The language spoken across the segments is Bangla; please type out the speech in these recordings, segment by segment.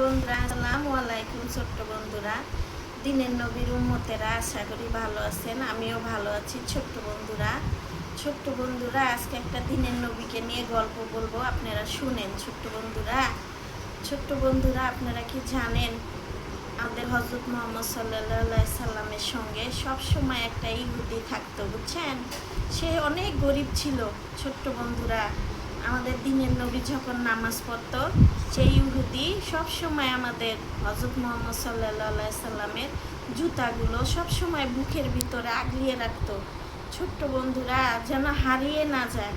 বন্ধুরা, আসসালামু আলাইকুম। ছোট্ট বন্ধুরা, দিনের নবীর উম্মতেরা, আশা করি ভালো আছেন। আমিও ভালো আছি। ছোট্ট বন্ধুরা, আজকে একটা দিনের নবীকে নিয়ে গল্প বলবো, আপনারা শুনেন। ছোট্ট বন্ধুরা, আপনারা কি জানেন আমাদের হযরত মুহাম্মদ সাল্লাল্লাহু সাল্লামের সঙ্গে সবসময় একটা ইহুদি থাকতো, বুঝছেন? সে অনেক গরিব ছিল। ছোট্ট বন্ধুরা, আমাদের দিনের নবী যখন নামাজ পড়তো, সেই ইহুদি সবসময় আমাদের হযরত মুহাম্মদ সাল্লাল্লাহু সাল্লামের জুতাগুলো সবসময় বুকের ভিতরে আগলিয়ে রাখতো। ছোট্ট বন্ধুরা, যেন হারিয়ে না যায়।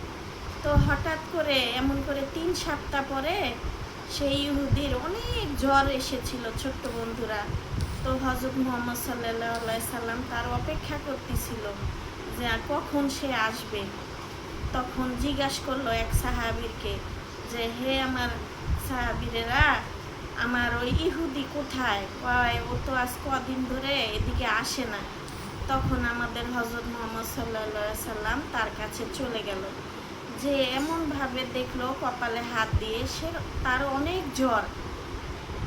তো হঠাৎ করে এমন করে 3 সপ্তাহ পরে সেই ইহুদির অনেক জ্বর এসেছিল। ছোট্ট বন্ধুরা, তো হযরত মুহাম্মদ সাল্লাল্লাহু সাল্লাম তার অপেক্ষা করতেছিল যে কখন সে আসবে। তখন জিজ্ঞাসা করলো এক সাহাবীরকে যে, হে আমার সাহাবীরেরা, আমার ওই ইহুদি কোথায়? কয়, ও তো আজ কদিন ধরে এদিকে আসে না। তখন আমাদের হযরত মুহাম্মদ সাল্লাল্লাহু সাল্লাম তার কাছে চলে গেল, যে এমনভাবে দেখলো কপালে হাত দিয়ে সে তার অনেক জ্বর।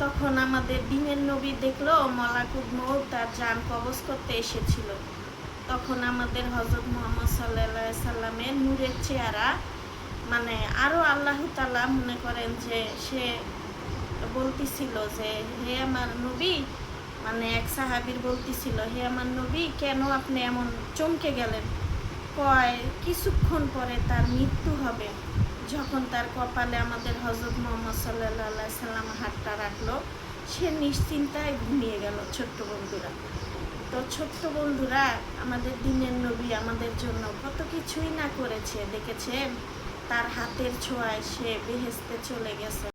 তখন আমাদের দিনের নবী দেখলো মালাকুল মউত তার জান কবজ করতে এসেছিল। তখন আমাদের হযরত মুহাম্মদ সাল্লাল্লাহু সাল্লামের নূরের চেহারা, মানে আরও আল্লাহ তাআলা মনে করেন যে সে বলতেছিল যে, হে আমার নবী, মানে এক সাহাবীর বলতেছিল, হে আমার নবী, কেন আপনি এমন চমকে গেলেন? কয়, কিছুক্ষণ পরে তার মৃত্যু হবে। যখন তার কপালে আমাদের হযরত মুহাম্মদ সাল্লাল্লাহু সাল্লাম হাতটা রাখলো, সে নিশ্চিন্তায় ঘুমিয়ে গেল। ছোট্ট বন্ধুরা, তো ছোট্ট বন্ধুরা, আমাদের দিনের নবী আমাদের জন্য কত কিছুই না করেছে, দেখেছেন? তার হাতের ছোঁয়ায় সে বেহেশতে চলে গেছে।